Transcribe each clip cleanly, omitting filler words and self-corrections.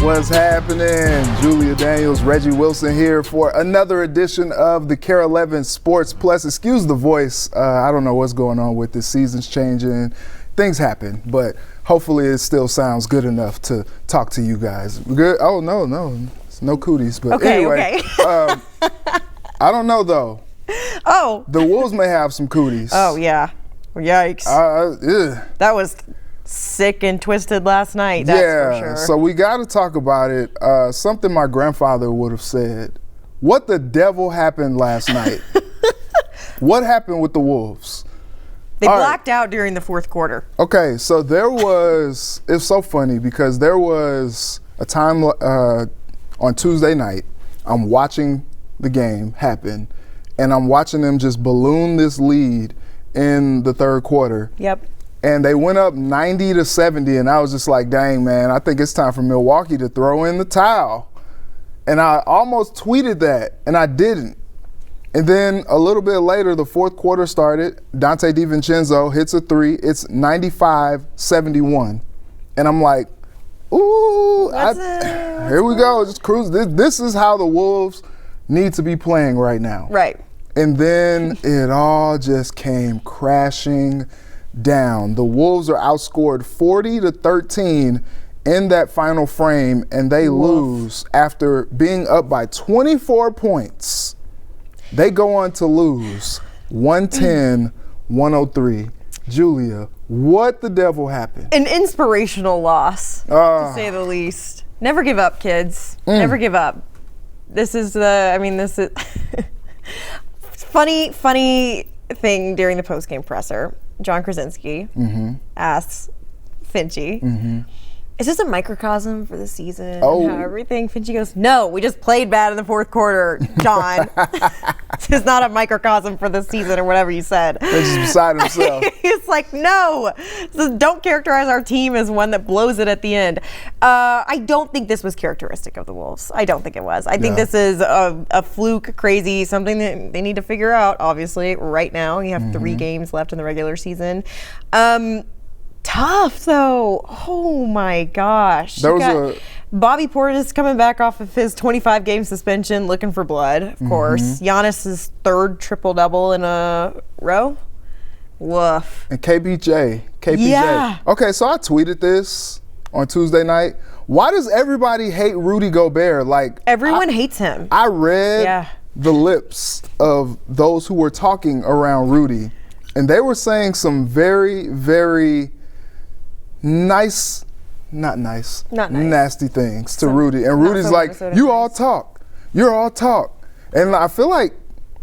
What's happening? Julia Daniels, Reggie Wilson here for another edition of the KARE 11 Sports Plus. Excuse the voice. I don't know what's going on with this. Season's changing. Things happen, but hopefully it still sounds good enough to talk to you guys. Good? Oh, no. It's no cooties. But okay, anyway, I don't know, though. Oh. The Wolves may have some cooties. Oh, yeah. Yikes. That was sick and twisted last night, that's for sure. So we got to talk about it. Something my grandfather would have said. What the devil happened last night? What happened with the Wolves? They blacked out during the fourth quarter. Okay, so it's so funny because there was a time on Tuesday night, I'm watching the game happen, and I'm watching them just balloon this lead in the third quarter. Yep. And they went up 90-70, and I was just like, dang, man, I think it's time for Milwaukee to throw in the towel. And I almost tweeted that, and I didn't. And then a little bit later, the fourth quarter started. Dante DiVincenzo hits a three. It's 95-71. And I'm like, ooh, here we go, just cruise. This is how the Wolves need to be playing right now. Right. And then it all just came crashing down. The Wolves are outscored 40-13 in that final frame, and they lose after being up by 24 points. They go on to lose 110-103. Julia, what the devil happened? An inspirational loss, to say the least. Never give up, kids. Never give up. This is funny thing during the post-game presser. John Krasinski asks Finchie, is this a microcosm for the season? Oh. How everything? Finchie goes, no, we just played bad in the fourth quarter, John. This is not a microcosm for the season or whatever you said. He's just beside himself. He's like, no, don't characterize our team as one that blows it at the end. I don't think this was characteristic of the Wolves. I don't think it was. I think this is a fluke, crazy, something that they need to figure out, obviously, right now. You have 3 games left in the regular season. Tough, though. Oh, my gosh. Bobby Portis coming back off of his 25-game suspension, looking for blood, of course. Giannis's 3rd triple-double in a row. Woof. And KPJ. Yeah. Okay, so I tweeted this on Tuesday night. Why does everybody hate Rudy Gobert? Everyone hates him. I read the lips of those who were talking around Rudy, and they were saying some very, very nasty things to Rudy. And Rudy's like, you're all talk. And I feel like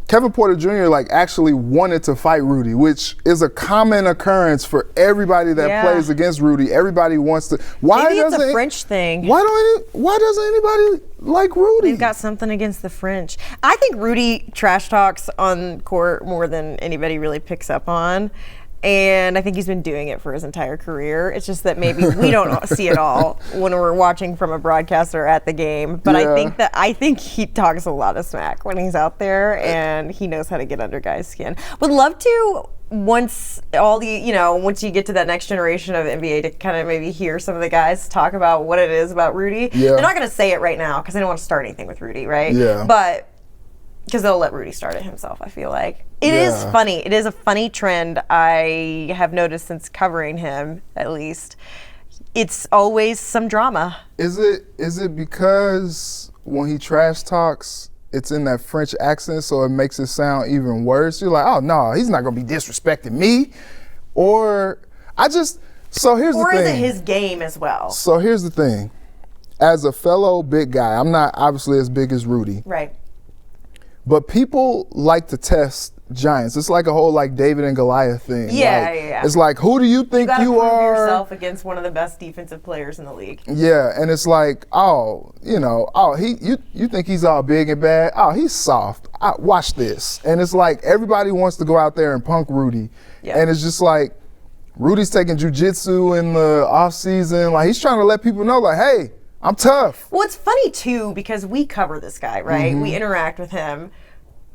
Kevin Porter Jr. actually wanted to fight Rudy, which is a common occurrence for everybody that plays against Rudy. Everybody wants to. Maybe it's a French thing. Why doesn't anybody like Rudy? They've got something against the French. I think Rudy trash talks on court more than anybody really picks up on. And I think he's been doing it for his entire career. It's just that maybe we don't see it all when we're watching from a broadcaster at the game. But I think he talks a lot of smack when he's out there, and he knows how to get under guys' skin. Would love to, once you get to that next generation of NBA, to kind of maybe hear some of the guys talk about what it is about Rudy. Yeah. They're not going to say it right now because they don't want to start anything with Rudy, right? Yeah. But because they'll let Rudy start it himself, I feel like. It is funny. It is a funny trend I have noticed since covering him, at least. It's always some drama. Is it because when he trash talks, it's in that French accent, so it makes it sound even worse? You're like, oh, no, he's not going to be disrespecting me. So here's the thing. Or is it his game as well? So here's the thing. As a fellow big guy, I'm not obviously as big as Rudy. Right. But people like to test giants. It's like a whole David and Goliath thing. Yeah. It's like, who do you think you are? Prove yourself against one of the best defensive players in the league. Yeah, and it's like, you think he's all big and bad? Oh, he's soft. Watch this. And it's like everybody wants to go out there and punk Rudy. Yeah. And it's just like Rudy's taking jujitsu in the off season. He's trying to let people know, hey, I'm tough. Well, it's funny too because we cover this guy, right? We interact with him.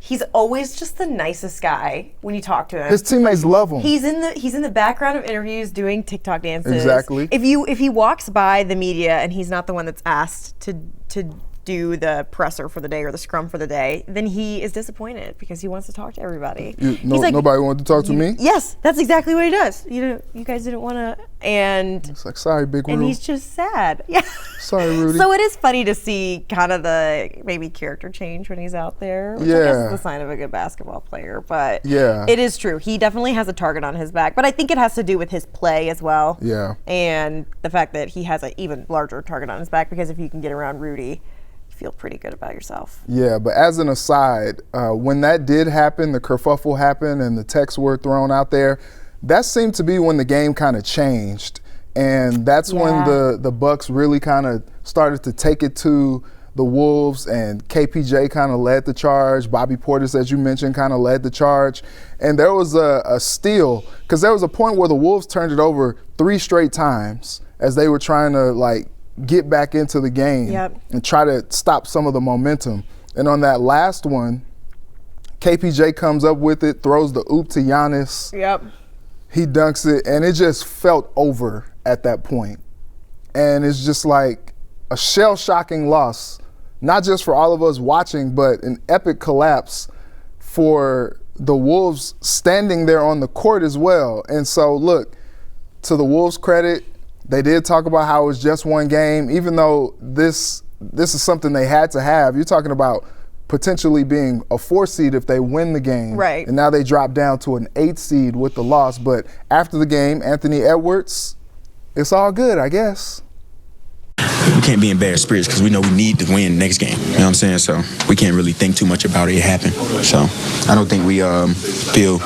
He's always just the nicest guy when you talk to him. His teammates love him. He's in the background of interviews doing TikTok dances. Exactly. If he walks by the media and he's not the one that's asked to do the presser for the day or the scrum for the day, then he is disappointed because he wants to talk to everybody. He's like, nobody wanted to talk to me? Yes, that's exactly what he does. You guys didn't want to, and it's like, sorry, Big Rudy. And he's just sad. Yeah. Sorry, Rudy. So it is funny to see kind of the maybe character change when he's out there, which I guess is the sign of a good basketball player. But yeah, it is true. He definitely has a target on his back, but I think it has to do with his play as well. Yeah. And the fact that he has an even larger target on his back, because if you can get around Rudy, feel pretty good about yourself. Yeah, but as an aside, when that did happen, the kerfuffle happened and the texts were thrown out there, that seemed to be when the game kind of changed. And that's when the Bucks really kind of started to take it to the Wolves, and KPJ kind of led the charge. Bobby Portis, as you mentioned, kind of led the charge. And there was a steal, because there was a point where the Wolves turned it over 3 straight times as they were trying to, like, get back into the game and try to stop some of the momentum. And on that last one, KPJ comes up with it, throws the oop to Giannis. Yep. He dunks it, and it just felt over at that point. And it's just like a shell-shocking loss, not just for all of us watching, but an epic collapse for the Wolves standing there on the court as well. And so, look, to the Wolves' credit, they did talk about how it was just one game, even though this is something they had to have. You're talking about potentially being a 4 seed if they win the game. Right. And now they drop down to an 8 seed with the loss. But after the game, Anthony Edwards, it's all good, I guess. We can't be in bad spirits because we know we need to win next game. You know what I'm saying? So we can't really think too much about it. It happened. So I don't think we feel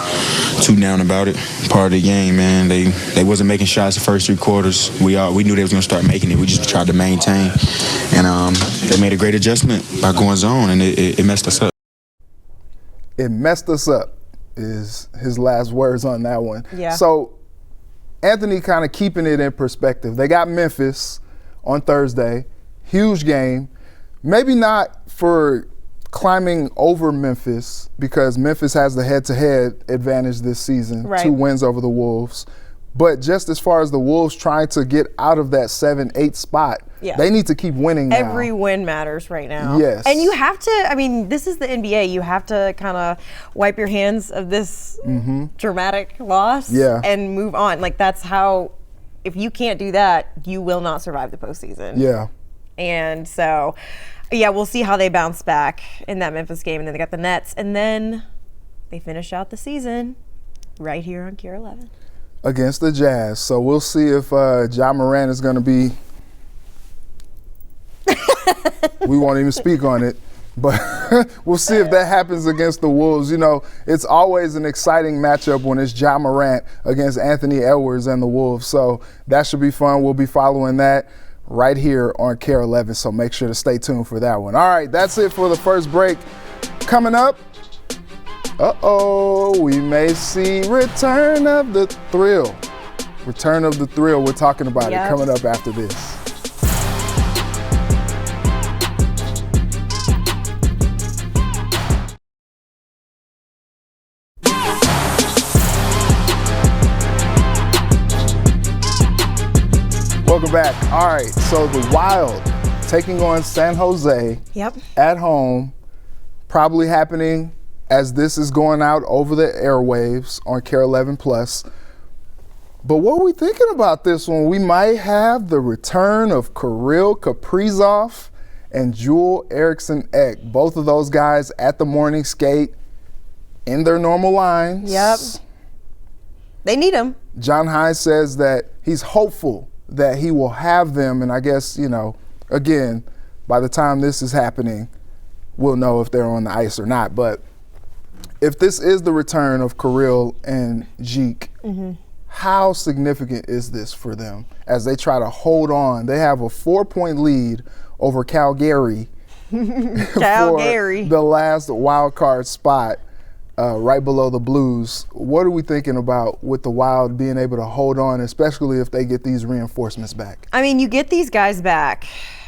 too down about it. Part of the game, man. They wasn't making shots the first 3 quarters. We knew they was gonna start making it. We just tried to maintain, and they made a great adjustment by going zone, and it messed us up. It messed us up is his last words on that one. Yeah. So Anthony kind of keeping it in perspective. They got Memphis on Thursday, huge game. Maybe not for climbing over Memphis, because Memphis has the head-to-head advantage this season, 2 wins over the Wolves. But just as far as the Wolves trying to get out of that 7-8 spot, they need to keep winning now. Every win matters right now. Yes. And you have to, I mean, this is the NBA. You have to kind of wipe your hands of this dramatic loss and move on. Like, that's how, if you can't do that, you will not survive the postseason. Yeah. And so, we'll see how they bounce back in that Memphis game. And then they got the Nets. And then they finish out the season right here on Kier 11. Against the Jazz. So we'll see if Ja Morant is going to be we won't even speak on it. But we'll see if that happens against the Wolves. You know, it's always an exciting matchup when it's Ja Morant against Anthony Edwards and the Wolves. So that should be fun. We'll be following that right here on Kier 11. So make sure to stay tuned for that one. All right, that's it for the first break. Coming up, we may see Return of the Thrill. Return of the Thrill. We're talking about it coming up after this. Welcome back. All right, so the Wild taking on San Jose at home, probably happening as this is going out over the airwaves on Kier 11 Plus. But what are we thinking about this one? We might have the return of Kirill Kaprizov and Joel Eriksson Ek. Both of those guys at the morning skate in their normal lines. Yep. They need them. John Hines says that he's hopeful that he will have them. And I guess, you know, again, by the time this is happening, we'll know if they're on the ice or not. But if this is the return of Kirill and Jeek, how significant is this for them as they try to hold on? They have a 4-point lead over Calgary for the last wild card spot right below the Blues. What are we thinking about with the Wild being able to hold on, especially if they get these reinforcements back? I mean, you get these guys back,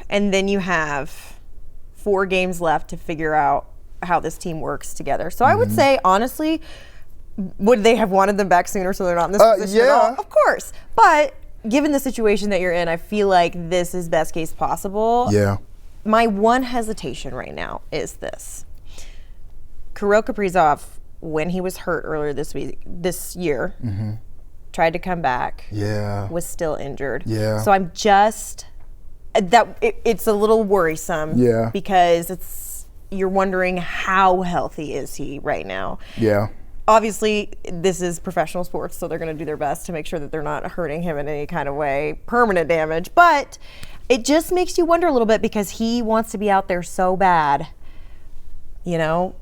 and then you have 4 games left to figure out how this team works together. So I would say, honestly, would they have wanted them back sooner so they're not in this position at all? Of course. But given the situation that you're in, I feel like this is best case possible. Yeah. My one hesitation right now is this. Kirill Kaprizov, when he was hurt earlier this year, tried to come back. Yeah. Was still injured. Yeah. So I'm just it's a little worrisome. Yeah. Because you're wondering how healthy is he right now. Yeah. Obviously, this is professional sports, so they're going to do their best to make sure that they're not hurting him in any kind of way, permanent damage. But it just makes you wonder a little bit because he wants to be out there so bad. You know,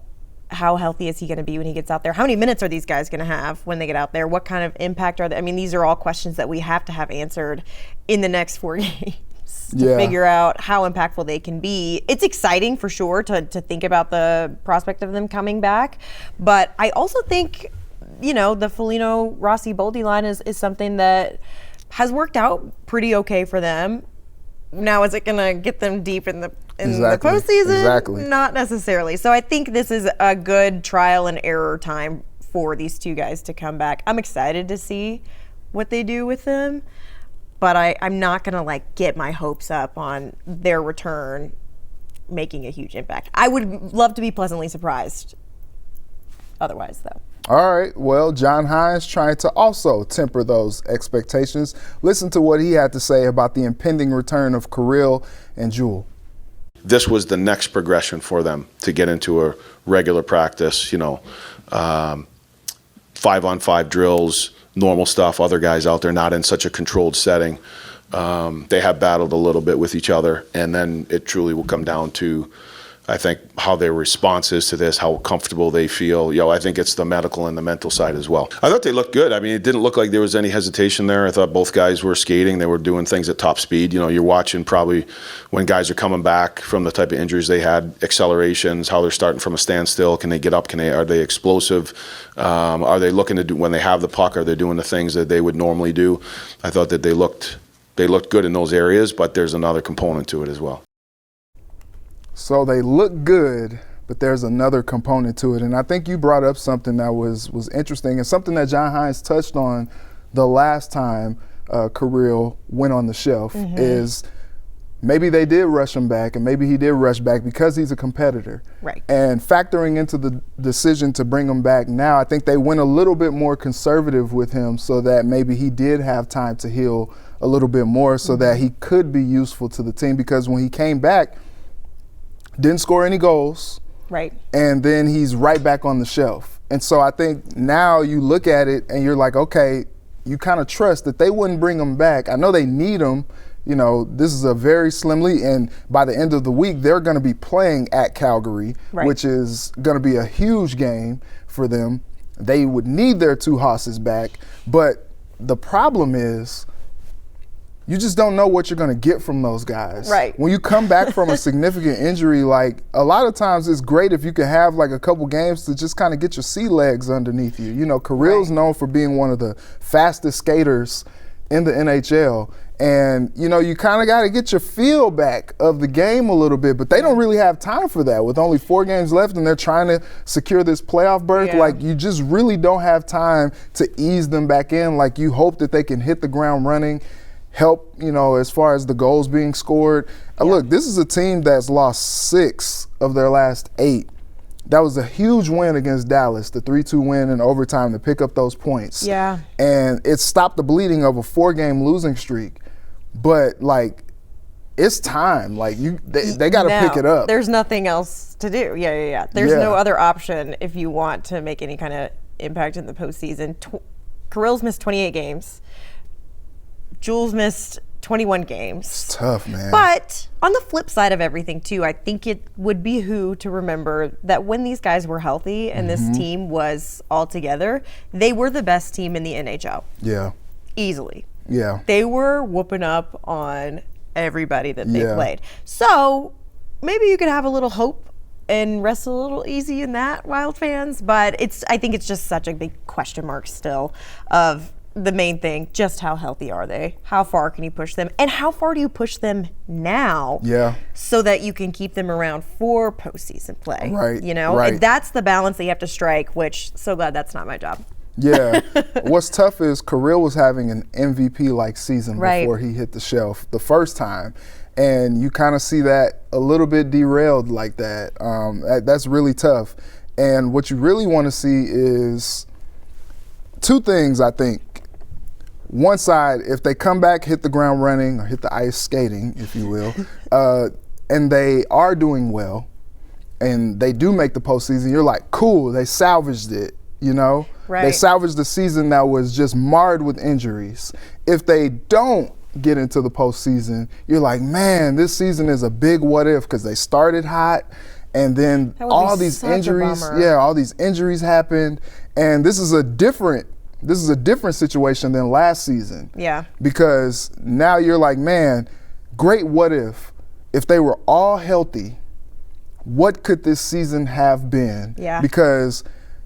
how healthy is he going to be when he gets out there? How many minutes are these guys going to have when they get out there? What kind of impact are they? I mean, these are all questions that we have to have answered in the next 4 games. To figure out how impactful they can be. It's exciting for sure to think about the prospect of them coming back. But I also think, you know, the Foligno, Rossi, Boldy line is something that has worked out pretty okay for them. Now, is it going to get them deep in the postseason? Exactly. Not necessarily. So I think this is a good trial and error time for these two guys to come back. I'm excited to see what they do with them. But I'm not going to, like, get my hopes up on their return making a huge impact. I would love to be pleasantly surprised otherwise, though. All right. Well, John Hynes trying to also temper those expectations. Listen to what he had to say about the impending return of Kirill and Jewel. This was the next progression for them to get into a regular practice, 5-on-5 drills, normal stuff, other guys out there, not in such a controlled setting. They have battled a little bit with each other, and then it truly will come down to, I think, how their response is to this, how comfortable they feel. I think it's the medical and the mental side as well. I thought they looked good. I mean, it didn't look like there was any hesitation there. I thought both guys were skating. They were doing things at top speed. You're watching probably when guys are coming back from the type of injuries they had, accelerations, how they're starting from a standstill. Can they get up? Are they explosive? Are they looking to do, when they have the puck, are they doing the things that they would normally do? I thought that they looked good in those areas, but there's another component to it as well. So they look good, but there's another component to it. And I think you brought up something that was interesting and something that John Hynes touched on the last time Kirill went on the shelf is maybe they did rush him back, and maybe he did rush back because he's a competitor. Right. And factoring into the decision to bring him back now, I think they went a little bit more conservative with him so that maybe he did have time to heal a little bit more so that he could be useful to the team, because when he came back, didn't score any goals. Right. And then he's right back on the shelf. And so I think now you look at it and you're like, okay, you kind of trust that they wouldn't bring him back. I know they need him. This is a very slim lead, and by the end of the week, they're going to be playing at Calgary, which is going to be a huge game for them. They would need their two hosses back, but the problem is you just don't know what you're going to get from those guys. Right. When you come back from a significant injury, like a lot of times it's great if you can have like a couple games to just kind of get your sea legs underneath you. Kirill's known for being one of the fastest skaters in the NHL. And, you kind of got to get your feel back of the game a little bit, but they don't really have time for that with only 4 games left and they're trying to secure this playoff berth. Yeah. Like, you just really don't have time to ease them back in. Like, you hope that they can hit the ground running, help, as far as the goals being scored. Look, this is a team that's lost 6 of their last 8. That was a huge win against Dallas, the 3-2 win in overtime to pick up those points. Yeah. And it stopped the bleeding of a 4-game losing streak. But, like, it's time. Like, they got to pick it up. There's nothing else to do. Yeah. There's no other option if you want to make any kind of impact in the postseason. Kirill's missed 28 games. Jules missed 21 games. It's tough, man. But on the flip side of everything, too, I think it would behoove to remember that when these guys were healthy and this team was all together, they were the best team in the NHL. Yeah. Easily. Yeah. They were whooping up on everybody that they played. So maybe you could have a little hope and rest a little easy in that, Wild fans. But I think it's just such a big question mark still of the main thing. Just how healthy are they? How far can you push them? And how far do you push them now? Yeah. So that you can keep them around for postseason play. Right, You know, right. and that's the balance that you have to strike, which so glad that's not my job. Yeah. What's tough is Kirill was having an MVP-like season Right. before he hit the shelf the first time. And you kind of see that a little bit derailed like that. That's really tough. And what you really want to see is two things, I think. One side, if they come back, hit the ground running, or hit the ice skating, if you will, and they are doing well, and they do make the postseason, you're like, cool, they salvaged it, you know? They Right. salvaged the season that was just marred with injuries. If they don't get into the postseason, you're like, man, this season is a big what if, because they started hot, and then That would all be these such a injuries, bummer. all these injuries happened, and this is a different situation than last season. Yeah. Because now you're like, man, great what if they were all healthy, what could this season have been? Yeah. Because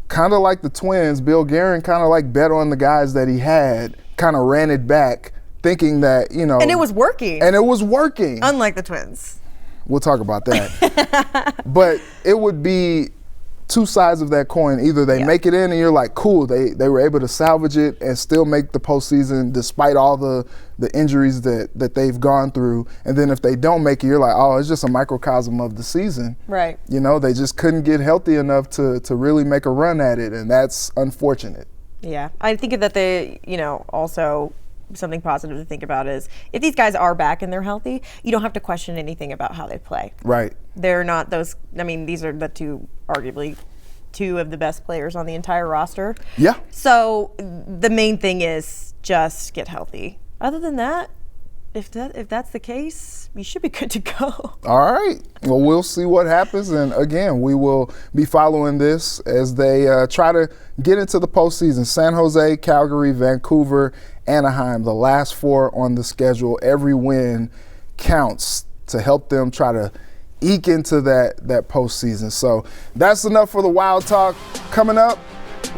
kind of like the Twins, Bill Guerin kind of like bet on the guys that he had, kind of ran it back, thinking that, you know. And it was working. And it was working. Unlike the Twins. We'll talk about that. But it would be two sides of that coin. Either they Yeah. make it in and you're like, cool, they were able to salvage it and still make the postseason despite all the injuries that they've gone through. And then if they don't make it, you're like, oh, it's just a microcosm of the season. Right. You know, they just couldn't get healthy enough to really make a run at it, and that's unfortunate. Yeah. I think that they, also something positive to think about is if these guys are back and they're healthy, you don't have to question anything about how they play. Right. They're not those, these are the arguably two of the best players on the entire roster. Yeah. So the main thing is just get healthy. Other than that, if that's the case, we should be good to go. All right. Well, we'll see what happens. And again, we will be following this as they try to get into the postseason. San Jose, Calgary, Vancouver, Anaheim, the last four on the schedule. Every win counts to help them try to eke into that postseason. So that's enough for the Wild Talk. Coming up,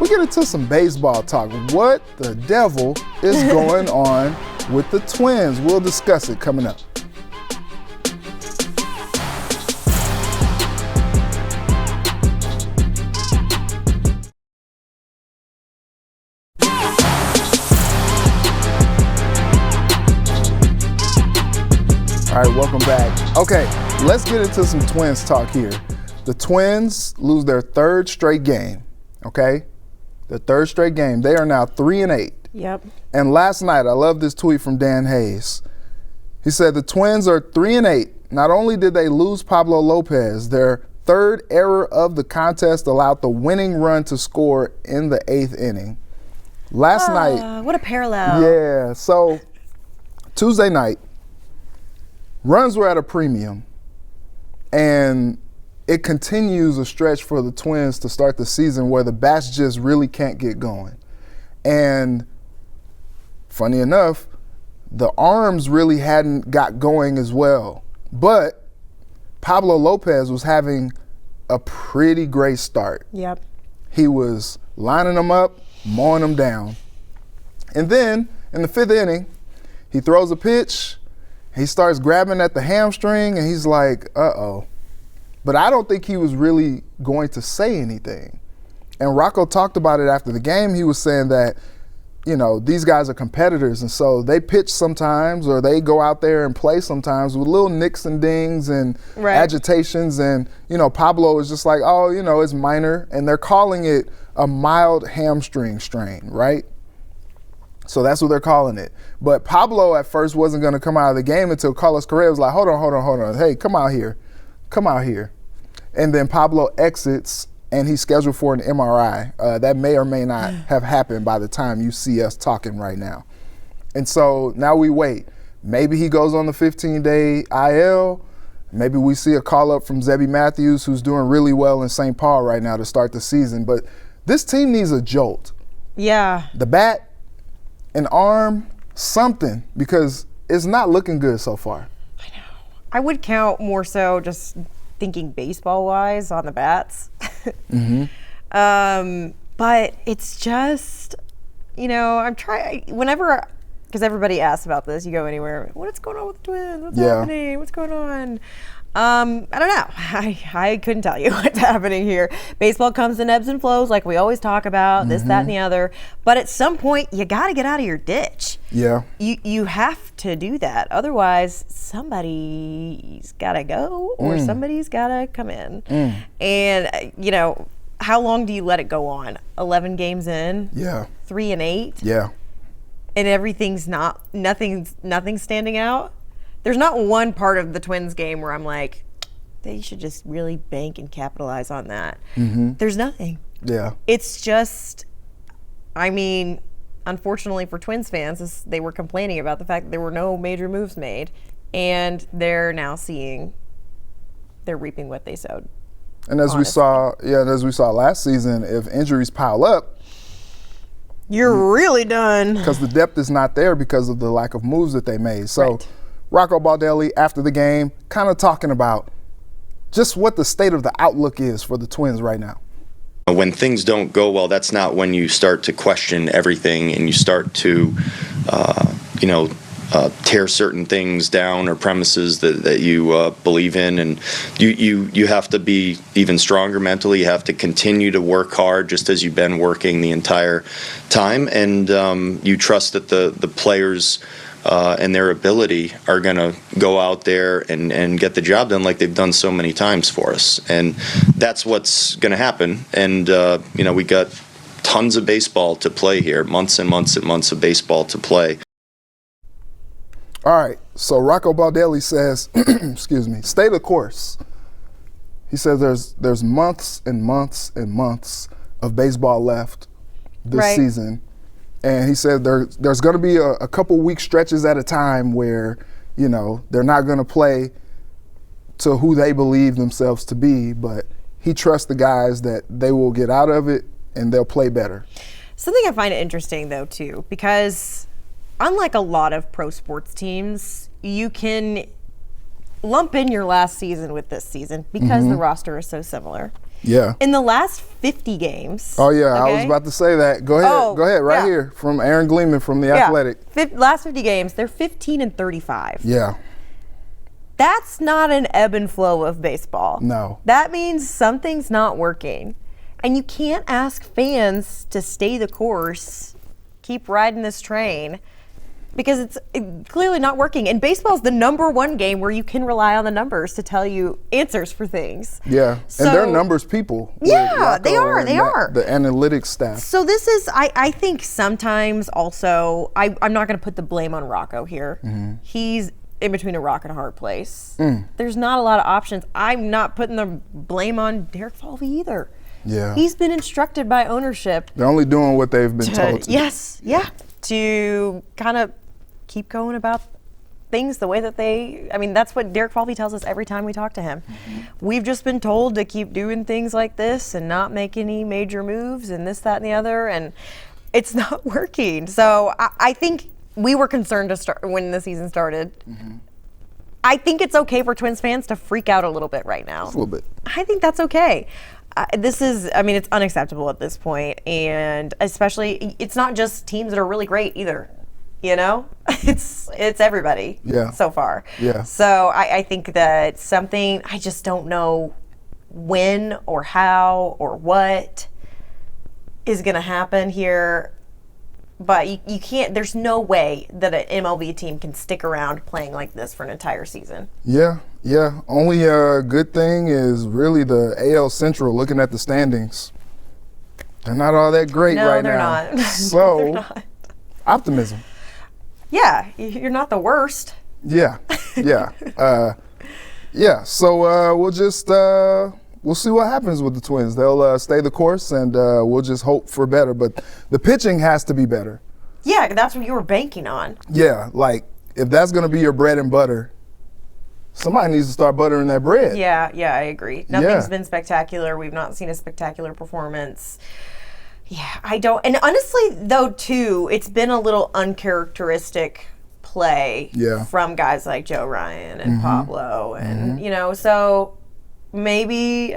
we get into some baseball talk. What the devil is going on with the Twins? We'll discuss it coming up. All right, welcome back. Okay, let's get into some Twins talk here. The Twins lose their third straight game, okay? The third straight game. They are now 3-8. Yep. And last night, I love this tweet from Dan Hayes. He said the Twins are 3-8. Not only did they lose Pablo Lopez, their third error of the contest allowed the winning run to score in the 8th inning. Last night, What a parallel. yeah, so Tuesday night, runs were at a premium, and it continues a stretch for the Twins to start the season where the bats just really can't get going. And funny enough, the arms really hadn't got going as well. But Pablo Lopez was having a pretty great start. Yep. He was lining them up, mowing them down. And then in the 5th inning, he throws a pitch. He starts grabbing at the hamstring, and he's like, uh-oh. But I don't think he was really going to say anything. And Rocco talked about it after the game. He was saying that, these guys are competitors, and so they pitch sometimes or they go out there and play sometimes with little nicks and dings and Right. agitations. And, Pablo is just like, oh, it's minor. And they're calling it a mild hamstring strain, right? So that's what they're calling it. But Pablo at first wasn't going to come out of the game until Carlos Correa was like, hold on. Hey, come out here. And then Pablo exits, and he's scheduled for an MRI. That may or may not have happened by the time you see us talking right now. And so now we wait. Maybe he goes on the 15-day IL. Maybe we see a call-up from Zebby Matthews, who's doing really well in St. Paul right now to start the season. But this team needs a jolt. Yeah. The bat, an arm, something, because it's not looking good so far. I would count more so just thinking baseball-wise on the bats. Mm-hmm. But it's just I'm trying, whenever, because everybody asks about this, you go anywhere, what's going on with the Twins? What's happening? What's going on? I don't know. I couldn't tell you what's happening here. Baseball comes in ebbs and flows, like we always talk about, this, that, and the other. But at some point, you got to get out of your ditch. Yeah. You have to do that. Otherwise, somebody's got to go or somebody's got to come in. And, how long do you let it go on? 11 games in? Yeah. 3-8? Yeah. And nothing's standing out? There's not one part of the Twins game where I'm like, they should just really bank and capitalize on that. There's nothing. Yeah. It's just, unfortunately for Twins fans, they were complaining about the fact that there were no major moves made, and they're now they're reaping what they sowed. And as we saw last season, if injuries pile up, you're really done. Because the depth is not there because of the lack of moves that they made. So Right. Rocco Baldelli, after the game, kind of talking about just what the state of the outlook is for the Twins right now. When things don't go well, that's not when you start to question everything and you start to, tear certain things down or premises that you believe in. And you have to be even stronger mentally. You have to continue to work hard just as you've been working the entire time. And you trust that the players and their ability are going to go out there and get the job done like they've done so many times for us. And that's what's going to happen. And, we got tons of baseball to play here, months and months and months of baseball to play. All right, so Rocco Baldelli says, excuse me, stay the course. He says there's months and months and months of baseball left this season. And he said there's going to be a couple week stretches at a time where, they're not going to play to who they believe themselves to be, but he trusts the guys that they will get out of it and they'll play better. Something I find interesting, though, too, because unlike a lot of pro sports teams, you can lump in your last season with this season because the roster is so similar. Yeah. In the last 50 games. Oh, yeah, I was about to say that. Go ahead, right here from Aaron Gleeman from The Athletic. Last 50 games, they're 15-35. Yeah. That's not an ebb and flow of baseball. No. That means something's not working. And you can't ask fans to stay the course, keep riding this train, because it's clearly not working. And baseball is the number one game where you can rely on the numbers to tell you answers for things. Yeah, and they're numbers people. Yeah, they are. They are. The analytics staff. So this is, I think sometimes also, I'm not going to put the blame on Rocco here. He's in between a rock and a hard place. There's not a lot of options. I'm not putting the blame on Derek Falvey either. Yeah. He's been instructed by ownership. They're only doing what they've been told to. Yes, yeah. To kind of keep going about things the way that that's what Derek Falvey tells us every time we talk to him. We've just been told to keep doing things like this and not make any major moves and this, that, and the other, and it's not working. So I think we were concerned to start when the season started. I think it's okay for Twins fans to freak out a little bit right now. Just a little bit. I think that's okay. It's unacceptable at this point, and especially, it's not just teams that are really great either. It's everybody. Yeah. So far. Yeah. So I think that something, I just don't know when or how or what is going to happen here. But you can't, there's no way that an MLB team can stick around playing like this for an entire season. Yeah. Only good thing is really the AL Central, looking at the standings. They're not all that great right they're now. Not. So, They're not. Optimism. Yeah, you're not the worst. Yeah. So we'll just we'll see what happens with the Twins. They'll stay the course, and we'll just hope for better. But the pitching has to be better. Yeah, that's what you were banking on. Yeah, like if that's going to be your bread and butter, somebody needs to start buttering that bread. Yeah, I agree. Nothing's been spectacular. We've not seen a spectacular performance. Yeah, I don't. And honestly, though, too, it's been a little uncharacteristic play from guys like Joe Ryan and Pablo. And, so maybe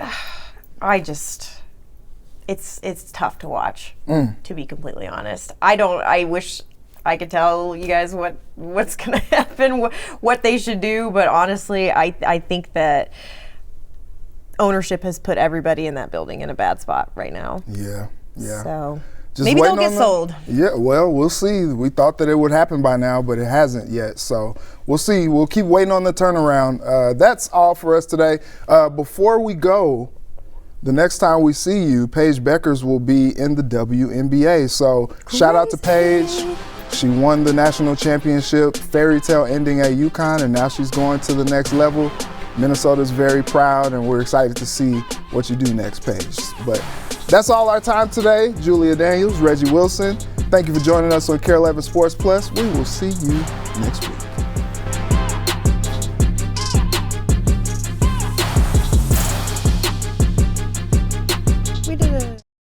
it's tough to watch, to be completely honest. I wish I could tell you guys what's going to happen, what they should do, but honestly, I think that ownership has put everybody in that building in a bad spot right now. Yeah. So Just maybe they'll waiting get on sold. Yeah, well, we'll see. We thought that it would happen by now, but it hasn't yet. So we'll see. We'll keep waiting on the turnaround. That's all for us today. Before we go, the next time we see you, Paige Beckers will be in the WNBA. So shout out to Paige. She won the national championship, fairy tale ending at UConn, and now she's going to the next level. Minnesota's very proud, and we're excited to see what you do next, Paige. But that's all our time today. Julia Daniels, Reggie Wilson, thank you for joining us on KARE 11 Sports Plus. We will see you next week.